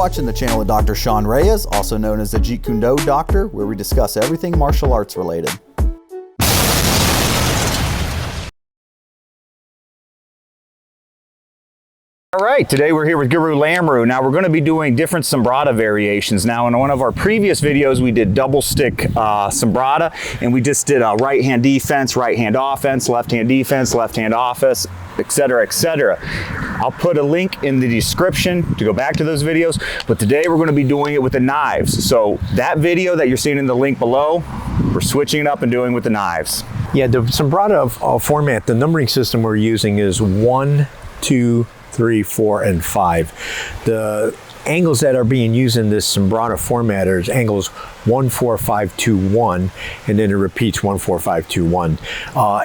watching the channel of Dr. Sean Reyes, also known as the Jeet Kune Do Doctor, where we discuss everything martial arts related. All right, today we're here with Guru Lamoureaux. Now we're going to be doing different Sumbrada variations. Now in one of our previous videos we did double stick Sumbrada, and we just did a right hand defense, right hand offense, left hand defense, left hand offense, etc., etc. I'll put a link in the description to go back to those videos, but today we're going to be doing it with the knives. So that video that you're seeing in the link below, we're switching it up and doing with the knives. Yeah, the Sumbrada format, the numbering system we're using is 1, 2, 3, 4, and 5. The angles that are being used in this Sumbrada format are angles 1, 4, 5, 2, 1, and then it repeats 1, 4, 5, 2, 1.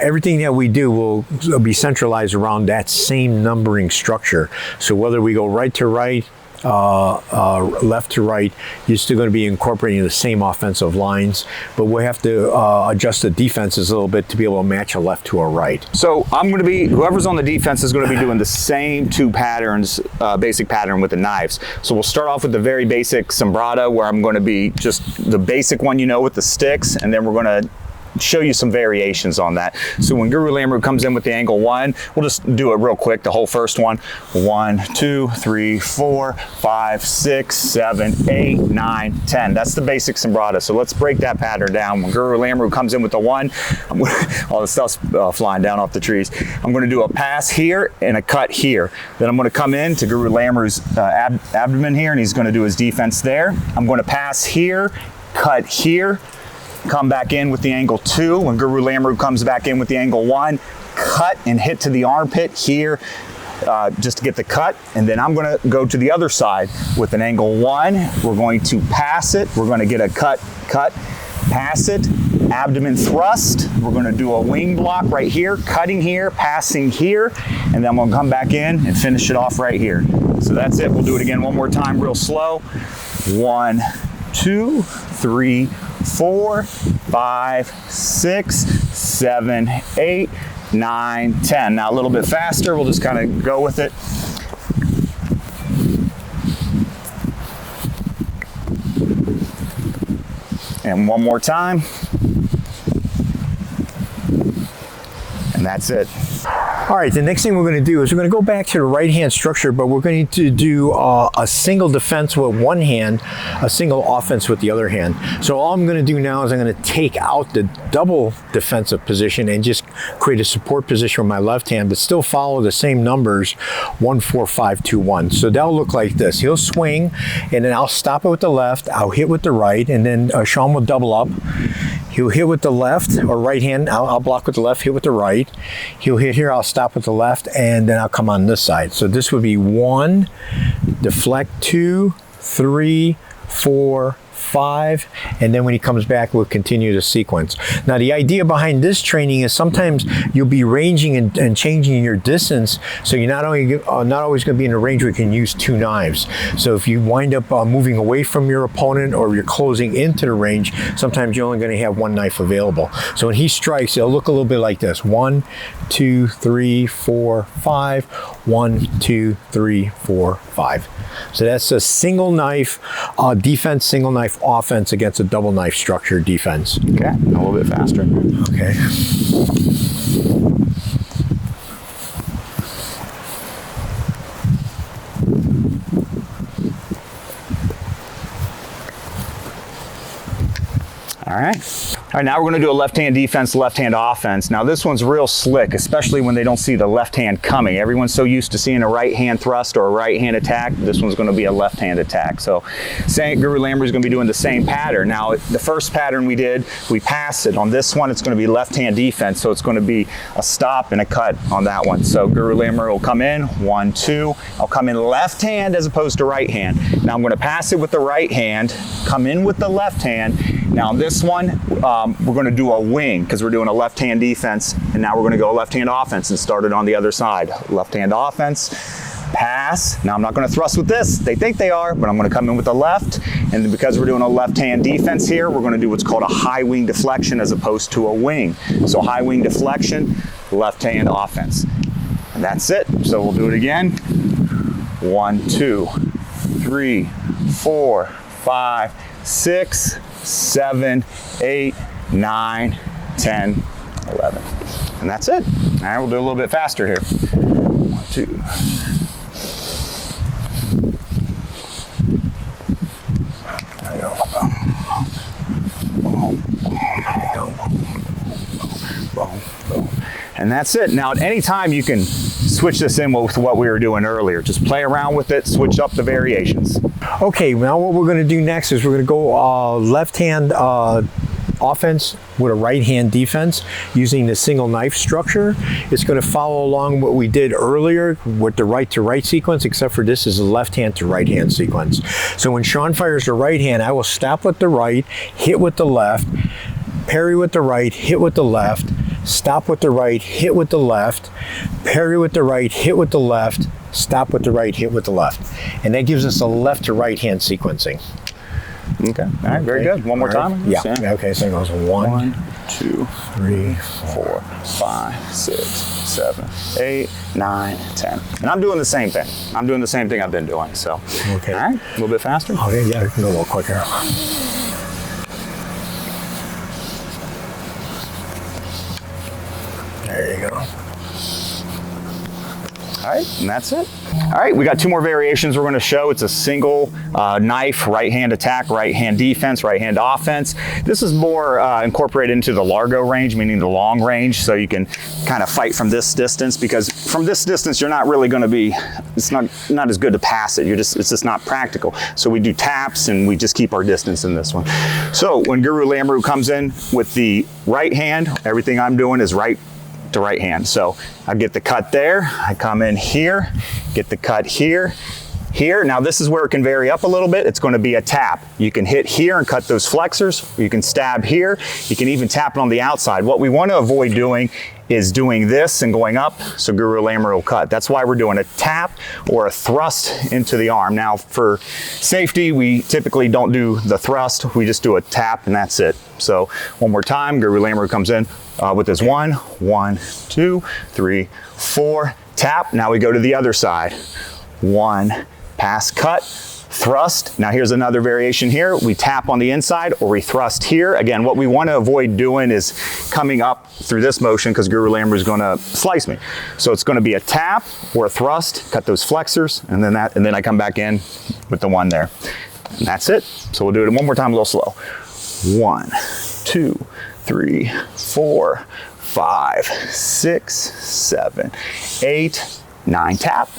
Everything that we do will be centralized around that same numbering structure. So whether we go right to right, left to right, you're still going to be incorporating the same offensive lines, but we have to adjust the defenses a little bit to be able to match a left to a right. So I'm going to be, whoever's on the defense is going to be doing the same two patterns, basic pattern with the knives. So we'll start off with the very basic Sumbrada, where I'm going to be just the basic one, you know, with the sticks, and then we're going to show you some variations on that. So when Guru Lamoureaux comes in with the angle 1, we'll just do it real quick, the whole first one. 1, 2, 3, 4, 5, 6, 7, 8, 9, 10. That's the basic Sumbrada. So let's break that pattern down. When Guru Lamoureaux comes in with the 1, all the stuff's flying down off the trees. I'm going to do a pass here and a cut here. Then I'm going to come in to Guru Lamoureaux's abdomen here, and he's going to do his defense there. I'm going to pass here, cut here, come back in with the angle 2. When Guru Lamoureaux comes back in with the angle 1, cut and hit to the armpit here, just to get the cut. And then I'm going to go to the other side with an angle 1. We're going to pass it. We're going to get a cut, pass it, abdomen thrust. We're going to do a wing block right here, cutting here, passing here, and then we'll come back in and finish it off right here. So that's it. We'll do it again one more time real slow. 1, 2, 3, 4, 5, 6, 7, 8, 9, 10. Now a little bit faster, we'll just kind of go with it. And one more time. And that's it. All right, the next thing we're going to do is we're going to go back to the right hand structure, but we're going to do a single defense with one hand, a single offense with the other hand. So all I'm going to do now is I'm going to take out the double defensive position and just create a support position with my left hand, but still follow the same numbers, 1, 4, 5, 2, 1. So that'll look like this. He'll swing, and then I'll stop it with the left, I'll hit with the right, and then Sean will double up. He'll hit with the left or right hand. I'll block with the left, hit with the right. He'll hit here, I'll stop with the left, and then I'll come on this side. So this would be 1, deflect 2, 3, 4, 5, and then when he comes back, we'll continue the sequence. Now the idea behind this training is sometimes you'll be ranging and changing your distance, so you're not always going to be in a range where you can use 2 knives. So if you wind up moving away from your opponent or you're closing into the range, sometimes you're only going to have 1 knife available. So when he strikes, it'll look a little bit like this: 1, 2, 3, 4, 5, 1, 2, 3, 4, 5. So that's a single knife defense, single knife offense against a double knife structure defense. Okay, a little bit faster. Okay. All right. All right, now we're going to do a left-hand defense, left-hand offense. Now this one's real slick, especially when they don't see the left hand coming. Everyone's so used to seeing a right-hand thrust or a right-hand attack. This one's going to be a left-hand attack. So Guru Lamoureaux is going to be doing the same pattern. Now the first pattern we did, we passed it. On this one, it's going to be left-hand defense, so it's going to be a stop and a cut on that one. So Guru Lamoureaux will come in, 1, 2. I'll come in left hand as opposed to right hand. Now I'm going to pass it with the right hand, come in with the left hand. Now on this one, we're going to do a wing because we're doing a left-hand defense, and now we're going to go left-hand offense and start it on the other side. Left-hand offense, pass. Now I'm not going to thrust with this. They think they are, but I'm going to come in with the left, and because we're doing a left-hand defense here, we're going to do what's called a high wing deflection as opposed to a wing. So high wing deflection, left-hand offense. And that's it. So we'll do it again. 1, 2. 3, 4, 5, 6, 7, 8, 9, 10, 11. And that's it. All right, we'll do a little bit faster here. 1, 2. There we go. Boom, boom. And that's it. Now, at any time, you can switch this in with what we were doing earlier. Just play around with it, switch up the variations. Okay, now what we're going to do next is we're going to go left hand offense with a right hand defense using the single knife structure. It's going to follow along what we did earlier with the right to right sequence, except for this is a left hand to right hand sequence. So when Sean fires the right hand, I will stop with the right, hit with the left, parry with the right, hit with the left, stop with the right, hit with the left, parry with the right, hit with the left, stop with the right, hit with the left. And that gives us a left to right hand sequencing. Okay. All right. Very good. One more time. Yeah. Okay. So it goes 1, 2, 3, 4, 5, 6, 7, 8, 9, 10. And I'm doing the same thing. I'm doing the same thing I've been doing. So. Okay. All right. A little bit faster. Okay. Yeah. I can go a little quicker. There you go. All right, and that's it. All right, we got 2 more variations we're going to show. It's a single knife, right hand attack, right hand defense, right hand offense. This is more incorporated into the Largo range, meaning the long range, so you can kind of fight from this distance, because from this distance you're not really going to be, it's not as good to pass it. It's just not practical. So we do taps and we just keep our distance in this one. So when Guru Lamoureaux comes in with the right hand, everything I'm doing is right to right hand. So I get the cut there, I come in here, get the cut here, here. Now this is where it can vary up a little bit. It's going to be a tap. You can hit here and cut those flexors. You can stab here. You can even tap it on the outside. What we want to avoid doing is doing this and going up, so Guru Lamoureaux will cut. That's why we're doing a tap or a thrust into the arm. Now for safety, we typically don't do the thrust, we just do a tap and that's it. So one more time, Guru Lamoureaux comes in with his 1, 2, 3, 4, tap. Now we go to the other side. 1, pass, cut, thrust. Now here's another variation here. We tap on the inside or we thrust here. Again, what we want to avoid doing is coming up through this motion, because Guru Lamoureaux is going to slice me. So it's going to be a tap or a thrust, cut those flexors, and then I come back in with the 1 there. And that's it. So we'll do it one more time a little slow. 1, 2, 3, 4, 5, 6, 7, 8, 9, tap.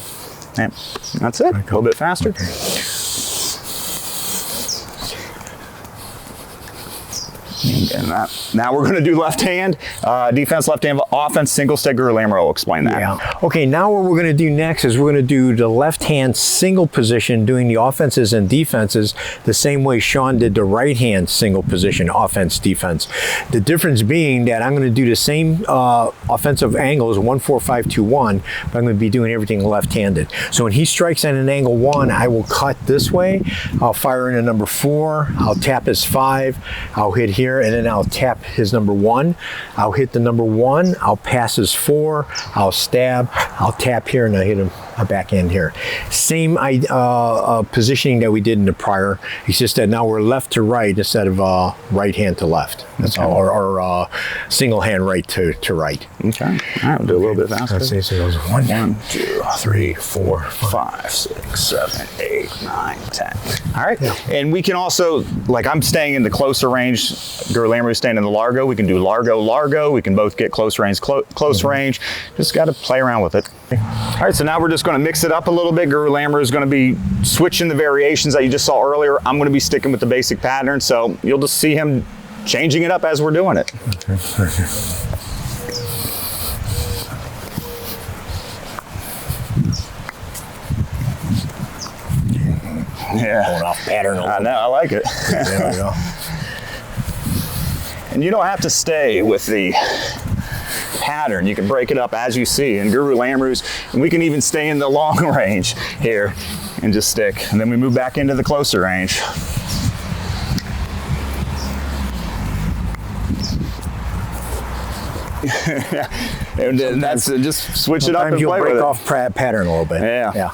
And that's it. A little bit faster. Okay. And now we're going to do left hand defense, left hand offense, single stick. Guru Lamoureaux will explain that. Yeah. Okay, now what we're going to do next is we're going to do the left hand single position, doing the offenses and defenses the same way Sean did the right hand single position, offense, defense. The difference being that I'm going to do the same offensive angles, 1, 4, 5, 2, 1, but I'm going to be doing everything left-handed. So when he strikes at an angle 1, I will cut this way. I'll fire in a number 4. I'll tap his 5. I'll hit here, and then I'll tap his number 1. I'll hit the number 1. I'll pass his 4. I'll stab. I'll tap here, and I hit him a back end here. Same positioning that we did in the prior. It's just that now we're left to right instead of right hand to left. That's all, or single hand right to right. Okay. All right, we'll do a little bit faster. Let's see. So it goes 1, 2, 3, 4, 5, 6, 7, 8, 9, 10. All right. Yeah. And we can also, like I'm staying in the closer range, Guru Lamoureaux is staying in the Largo. We can do Largo. We can both get close range, close range. Just got to play around with it. All right, so now we're just going to mix it up a little bit. Guru Lamoureaux is going to be switching the variations that you just saw earlier. I'm going to be sticking with the basic pattern, so you'll just see him changing it up as we're doing it. Okay. Yeah. Going off pattern. I know, I like it. There we go. And you don't have to stay with the pattern. You can break it up as you see. And Guru Lamoureaux's, and we can even stay in the long range here and just stick. And then we move back into the closer range. And that's just switch it up and play with it. Sometimes you'll break off pattern a little bit. Yeah. Yeah.